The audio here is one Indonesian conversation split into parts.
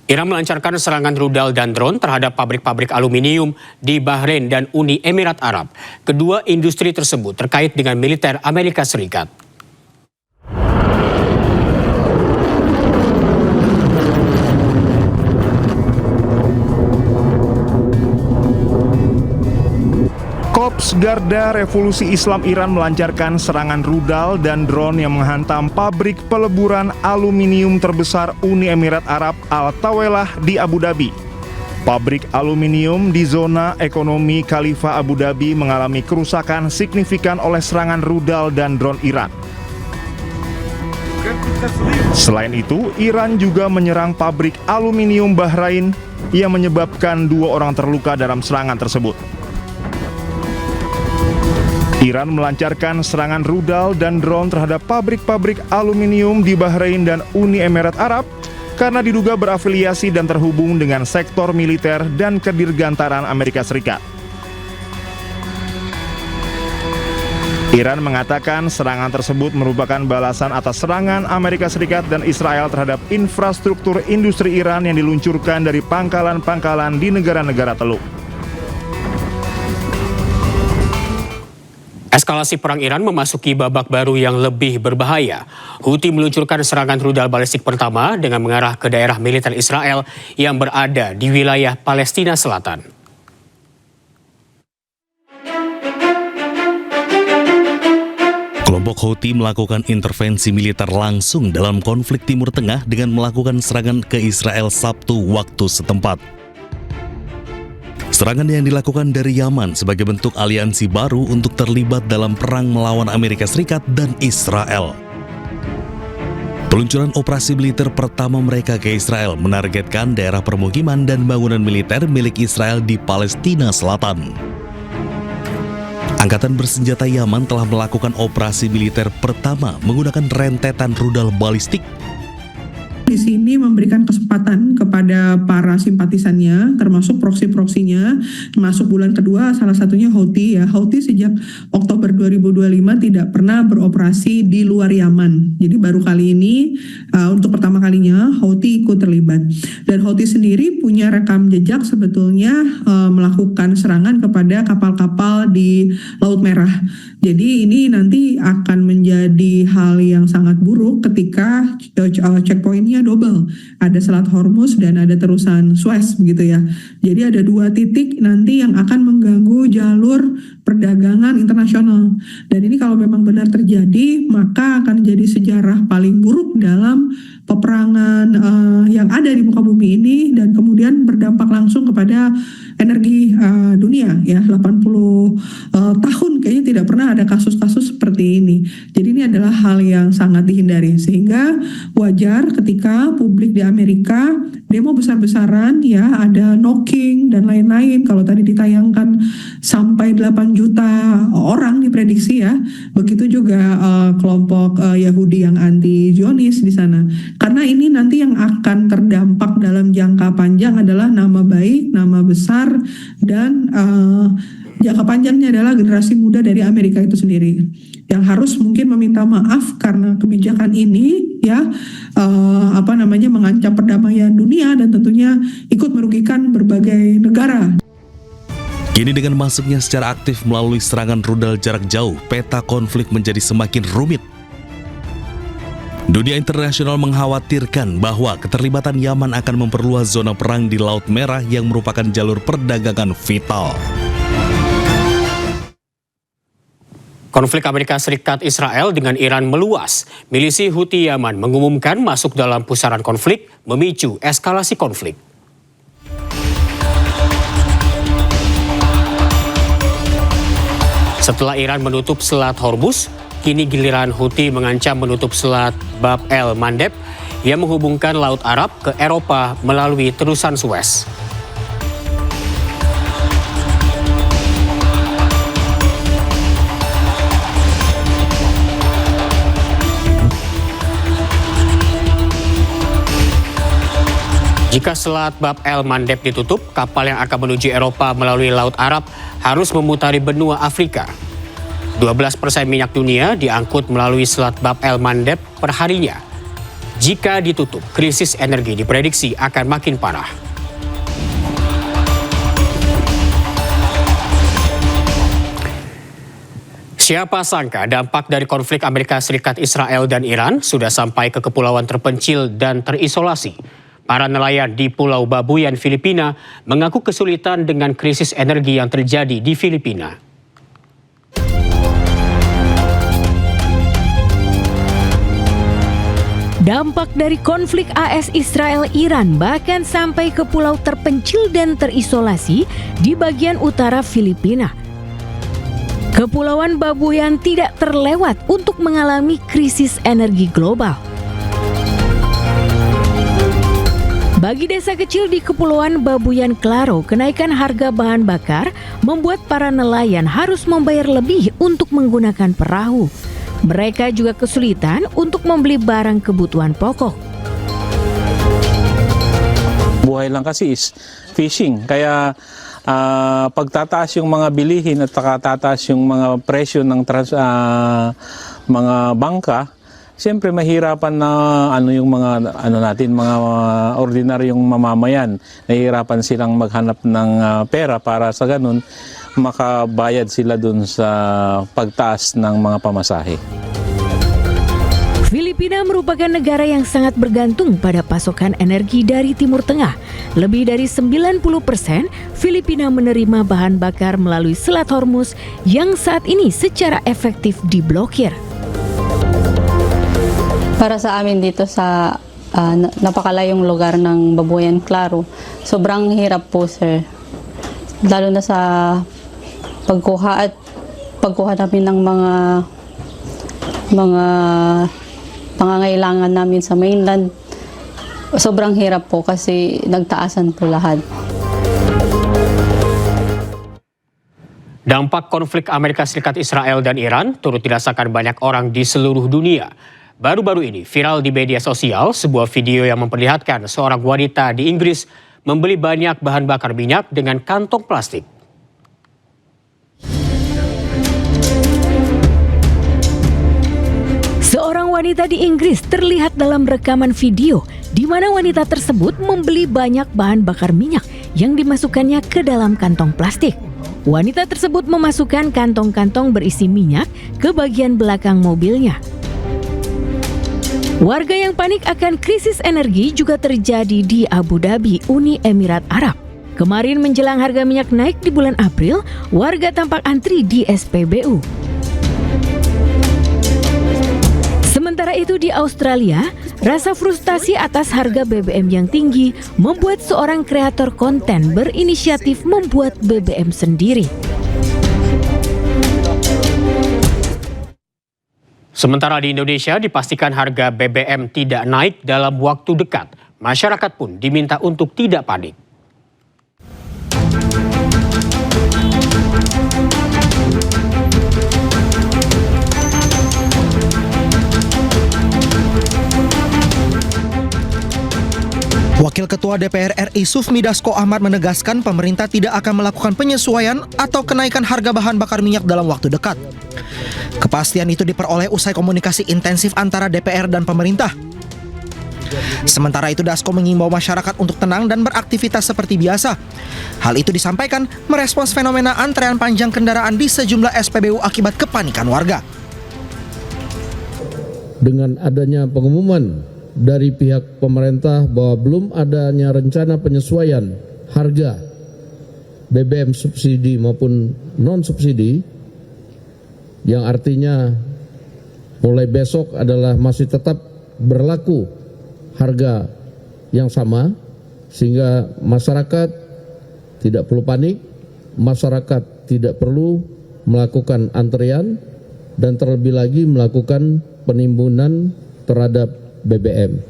Iran melancarkan serangan rudal dan drone terhadap pabrik-pabrik aluminium di Bahrain dan Uni Emirat Arab. Kedua industri tersebut terkait dengan militer Amerika Serikat. Korps Garda Revolusi Islam Iran melancarkan serangan rudal dan drone yang menghantam pabrik peleburan aluminium terbesar Uni Emirat Arab Al-Tawelah di Abu Dhabi. Pabrik aluminium di zona ekonomi Khalifah Abu Dhabi mengalami kerusakan signifikan oleh serangan rudal dan drone Iran. Selain itu, Iran juga menyerang pabrik aluminium Bahrain yang menyebabkan 2 orang terluka dalam serangan tersebut. Iran melancarkan serangan rudal dan drone terhadap pabrik-pabrik aluminium di Bahrain dan Uni Emirat Arab karena diduga berafiliasi dan terhubung dengan sektor militer dan kedirgantaran Amerika Serikat. Iran mengatakan serangan tersebut merupakan balasan atas serangan Amerika Serikat dan Israel terhadap infrastruktur industri Iran yang diluncurkan dari pangkalan-pangkalan di negara-negara Teluk. Eskalasi perang Iran memasuki babak baru yang lebih berbahaya. Houthi meluncurkan serangan rudal balistik pertama dengan mengarah ke daerah militer Israel yang berada di wilayah Palestina Selatan. Kelompok Houthi melakukan intervensi militer langsung dalam konflik Timur Tengah dengan melakukan serangan ke Israel Sabtu waktu setempat. Serangan yang dilakukan dari Yaman sebagai bentuk aliansi baru untuk terlibat dalam perang melawan Amerika Serikat dan Israel. Peluncuran operasi militer pertama mereka ke Israel menargetkan daerah permukiman dan bangunan militer milik Israel di Palestina Selatan. Angkatan bersenjata Yaman telah melakukan operasi militer pertama menggunakan rentetan rudal balistik. Di sini memberikan kesempatan kepada para simpatisannya, termasuk proksi-proksinya, masuk bulan kedua, salah satunya Houthi ya. Houthi sejak Oktober 2025 tidak pernah beroperasi di luar Yaman. Jadi baru kali ini, untuk pertama kalinya Houthi ikut terlibat. Dan Houthi sendiri punya rekam jejak sebetulnya melakukan serangan kepada kapal-kapal di Laut Merah. Jadi ini nanti akan menjadi hal yang sangat buruk ketika checkpointnya double. Ada Selat Hormuz dan ada terusan Suez begitu ya. Jadi ada 2 titik nanti yang akan mengganggu jalur perdagangan internasional. Dan ini kalau memang benar terjadi, maka akan jadi sejarah paling buruk dalam peperangan yang ada di muka bumi ini dan kemudian berdampak langsung kepada energi dunia ya. 80 tahun kayaknya tidak pernah ada kasus-kasus seperti ini. Jadi ini adalah hal yang sangat dihindari, sehingga wajar ketika publik di Amerika demo besar-besaran ya, ada knocking dan lain-lain. Kalau tadi ditayangkan sampai 8 juta orang diprediksi ya, begitu juga kelompok Yahudi yang anti Zionis di sana. Karena ini nanti yang akan terdampak dalam jangka panjang adalah nama baik, nama besar, dan jangka panjangnya adalah generasi muda dari Amerika itu sendiri yang harus mungkin meminta maaf karena kebijakan ini ya mengancam perdamaian dunia dan tentunya ikut merugikan berbagai negara. Kini dengan masuknya secara aktif melalui serangan rudal jarak jauh, peta konflik menjadi semakin rumit. Dunia internasional mengkhawatirkan bahwa keterlibatan Yaman akan memperluas zona perang di Laut Merah yang merupakan jalur perdagangan vital. Konflik Amerika Serikat Israel dengan Iran meluas. Milisi Houthi Yaman mengumumkan masuk dalam pusaran konflik, memicu eskalasi konflik. Setelah Iran menutup Selat Hormuz, kini giliran Houthi mengancam menutup Selat Bab el-Mandeb yang menghubungkan Laut Arab ke Eropa melalui terusan Suez. Jika Selat Bab el-Mandeb ditutup, kapal yang akan menuju Eropa melalui Laut Arab harus memutari benua Afrika. 12% minyak dunia diangkut melalui Selat Bab el-Mandeb perharinya. Jika ditutup, krisis energi diprediksi akan makin parah. Siapa sangka dampak dari konflik Amerika Serikat, Israel, dan Iran sudah sampai ke kepulauan terpencil dan terisolasi. Para nelayan di Pulau Babuyan, Filipina mengaku kesulitan dengan krisis energi yang terjadi di Filipina. Dampak dari konflik AS Israel-Iran bahkan sampai ke pulau terpencil dan terisolasi di bagian utara Filipina. Kepulauan Babuyan tidak terlewat untuk mengalami krisis energi global. Bagi desa kecil di Kepulauan Babuyan Claro, kenaikan harga bahan bakar membuat para nelayan harus membayar lebih untuk menggunakan perahu. Mereka juga kesulitan untuk membeli barang kebutuhan pokok. Buhay lang kasi is fishing, kaya pagtataas yung mga bilihin at tataas yung mga presyo ng mga bangka, siyempre mahirapan na yung mga mga ordinaryong mamamayan, nahihirapan silang maghanap ng pera para sa ganun makabayad sila dun sa pagtaas ng mga pamasahe. Filipina merupakan negara yang sangat bergantung pada pasokan energi dari Timur Tengah. Lebih dari 90% Filipina menerima bahan bakar melalui Selat Hormuz yang saat ini secara efektif diblokir. Para sa amin dito sa napakalayong lugar ng Babuyan Claro, sobrang hirap po, sir. Lalo na sa pagkuha namin ng mga pangangailangan namin sa mainland. Sobrang hirap po kasi nagtaasan po lahat. Dampak konflik Amerika Serikat, Israel, dan Iran turut dirasakan banyak orang di seluruh dunia. Baru-baru ini viral di media sosial sebuah video yang memperlihatkan seorang wanita di Inggris membeli banyak bahan bakar minyak dengan kantong plastik. Seorang wanita di Inggris terlihat dalam rekaman video di mana wanita tersebut membeli banyak bahan bakar minyak yang dimasukkannya ke dalam kantong plastik. Wanita tersebut memasukkan kantong-kantong berisi minyak ke bagian belakang mobilnya. Warga yang panik akan krisis energi juga terjadi di Abu Dhabi, Uni Emirat Arab. Kemarin menjelang harga minyak naik di bulan April, warga tampak antri di SPBU. Sementara itu di Australia, rasa frustasi atas harga BBM yang tinggi membuat seorang kreator konten berinisiatif membuat BBM sendiri. Sementara di Indonesia dipastikan harga BBM tidak naik dalam waktu dekat. Masyarakat pun diminta untuk tidak panik. Wakil Ketua DPR RI Sufmi Dasko Ahmad menegaskan pemerintah tidak akan melakukan penyesuaian atau kenaikan harga bahan bakar minyak dalam waktu dekat. Kepastian itu diperoleh usai komunikasi intensif antara DPR dan pemerintah. Sementara itu Dasko mengimbau masyarakat untuk tenang dan beraktivitas seperti biasa. Hal itu disampaikan merespons fenomena antrean panjang kendaraan di sejumlah SPBU akibat kepanikan warga. Dengan adanya pengumuman dari pihak pemerintah bahwa belum adanya rencana penyesuaian harga BBM subsidi maupun non-subsidi, yang artinya mulai besok adalah masih tetap berlaku harga yang sama, sehingga masyarakat tidak perlu panik, masyarakat tidak perlu melakukan antrean, dan terlebih lagi melakukan penimbunan terhadap BBM.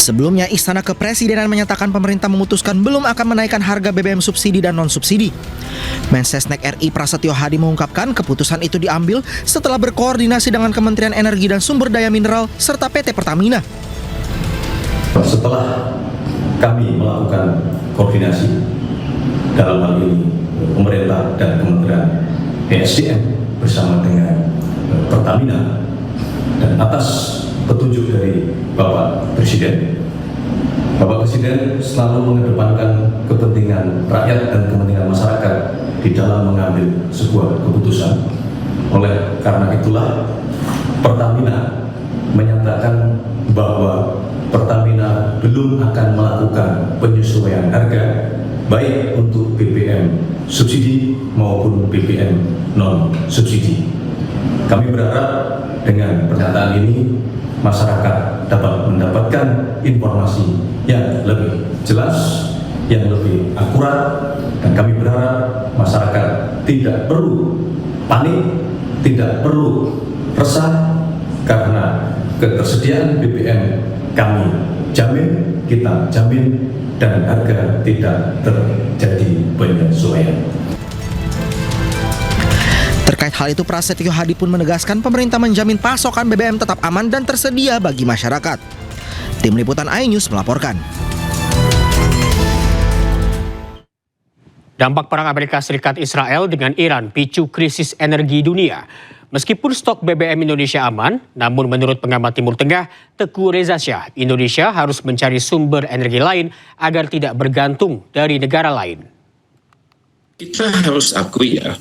Sebelumnya, Istana Kepresidenan menyatakan pemerintah memutuskan belum akan menaikkan harga BBM subsidi dan non-subsidi. Mensesnek RI Prasetyo Hadi mengungkapkan keputusan itu diambil setelah berkoordinasi dengan Kementerian Energi dan Sumber Daya Mineral serta PT Pertamina. Setelah kami melakukan koordinasi dalam hal ini pemerintah dan Kementerian ESDM bersama dengan Pertamina, dan atas petunjuk dari Bapak Presiden. Bapak Presiden selalu mengedepankan kepentingan rakyat dan kepentingan masyarakat di dalam mengambil sebuah keputusan. Oleh karena itulah Pertamina menyatakan bahwa Pertamina belum akan melakukan penyesuaian harga baik untuk BBM subsidi maupun BBM non subsidi. Kami berharap dengan pernyataan ini masyarakat dapat mendapatkan informasi yang lebih jelas, yang lebih akurat, dan kami berharap masyarakat tidak perlu panik, tidak perlu resah, karena ketersediaan BBM kami jamin, kita jamin, dan harga tidak terjadi penyesuaian. Terkait hal itu, Prasetyo Hadi pun menegaskan pemerintah menjamin pasokan BBM tetap aman dan tersedia bagi masyarakat. Tim Liputan iNews melaporkan. Dampak perang Amerika Serikat Israel dengan Iran picu krisis energi dunia. Meskipun stok BBM Indonesia aman, namun menurut pengamat Timur Tengah, Teguh Reza Shah, Indonesia harus mencari sumber energi lain agar tidak bergantung dari negara lain. Kita harus akui ya,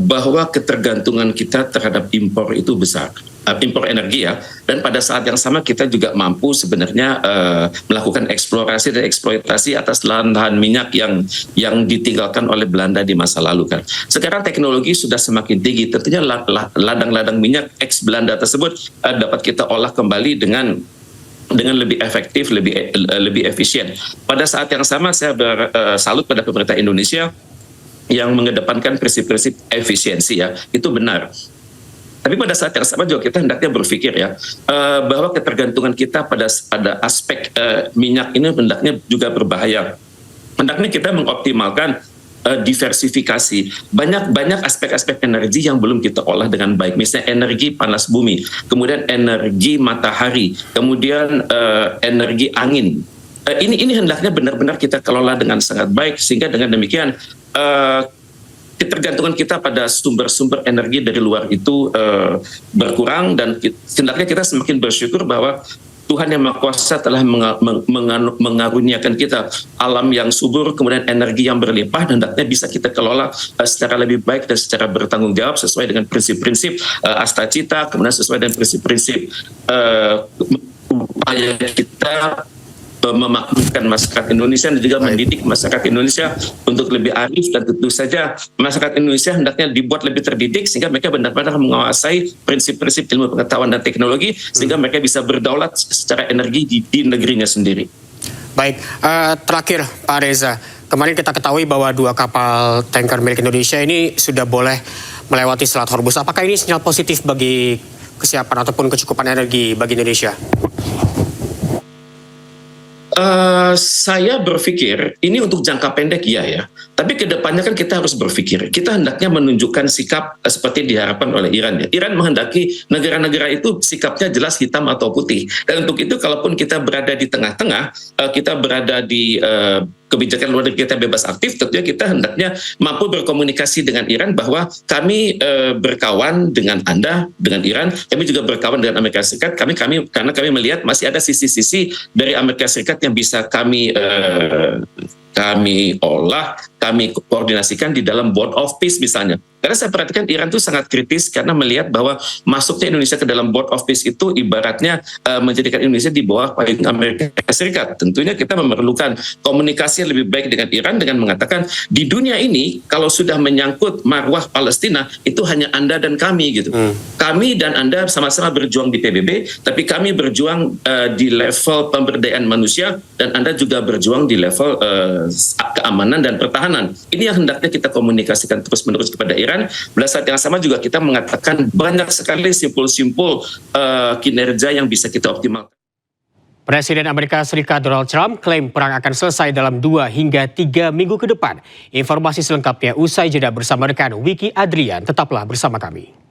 bahwa ketergantungan kita terhadap impor itu besar. Impor energi ya, dan pada saat yang sama kita juga mampu sebenarnya melakukan eksplorasi dan eksploitasi atas lahan minyak yang ditinggalkan oleh Belanda di masa lalu kan. Sekarang teknologi sudah semakin tinggi, tentunya ladang-ladang minyak ex Belanda tersebut dapat kita olah kembali dengan lebih efektif, lebih efisien. Pada saat yang sama saya salut pada pemerintah Indonesia yang mengedepankan prinsip-prinsip efisiensi ya, itu benar. Tapi pada saat yang sama juga kita hendaknya berpikir ya, bahwa ketergantungan kita pada aspek minyak ini hendaknya juga berbahaya. Hendaknya kita mengoptimalkan diversifikasi. Banyak aspek-aspek energi yang belum kita olah dengan baik. Misalnya energi panas bumi, kemudian energi matahari, kemudian energi angin. Ini hendaknya benar-benar kita kelola dengan sangat baik, sehingga dengan demikian ketergantungan kita pada sumber-sumber energi dari luar itu berkurang, dan hendaknya kita semakin bersyukur bahwa Tuhan Yang Maha Kuasa telah mengaruniakan kita alam yang subur, kemudian energi yang berlimpah, dan hendaknya bisa kita kelola secara lebih baik dan secara bertanggung jawab sesuai dengan prinsip-prinsip Asta Cita, kemudian sesuai dengan prinsip-prinsip upaya kita memakmurkan masyarakat Indonesia dan juga mendidik masyarakat Indonesia untuk lebih arif, dan tentu saja masyarakat Indonesia hendaknya dibuat lebih terdidik sehingga mereka benar-benar menguasai prinsip-prinsip ilmu pengetahuan dan teknologi sehingga mereka bisa berdaulat secara energi di negerinya sendiri. Baik, terakhir Pak Reza, kemarin kita ketahui bahwa 2 kapal tanker milik Indonesia ini sudah boleh melewati Selat Hormuz. Apakah ini sinyal positif bagi kesiapan ataupun kecukupan energi bagi Indonesia? Saya berpikir ini untuk jangka pendek ya. Tapi kedepannya kan kita harus berpikir. Kita hendaknya menunjukkan sikap seperti diharapkan oleh Iran ya. Iran menghendaki negara-negara itu sikapnya jelas hitam atau putih. Dan untuk itu kalaupun kita berada di tengah-tengah, kita berada di kebijakan luar negeri kita bebas aktif, tentunya kita hendaknya mampu berkomunikasi dengan Iran bahwa kami berkawan dengan Anda, dengan Iran, kami juga berkawan dengan Amerika Serikat, karena kami melihat masih ada sisi-sisi dari Amerika Serikat yang bisa kami olah, kami koordinasikan di dalam Board of Peace misalnya. Karena saya perhatikan Iran itu sangat kritis karena melihat bahwa masuknya Indonesia ke dalam Board of Peace itu ibaratnya menjadikan Indonesia di bawah payung Amerika Serikat. Tentunya kita memerlukan komunikasi yang lebih baik dengan Iran dengan mengatakan di dunia ini kalau sudah menyangkut marwah Palestina itu hanya Anda dan kami gitu. Kami dan Anda sama-sama berjuang di PBB, tapi kami berjuang di level pemberdayaan manusia dan Anda juga berjuang di level keamanan dan pertahanan. Ini yang hendaknya kita komunikasikan terus-menerus kepada Iran. Pada saat yang sama juga kita mengatakan banyak sekali simpul-simpul kinerja yang bisa kita optimalkan. Presiden Amerika Serikat Donald Trump klaim perang akan selesai dalam 2 hingga 3 minggu ke depan. Informasi selengkapnya usai jeda bersama rekan Wiki Adrian. Tetaplah bersama kami.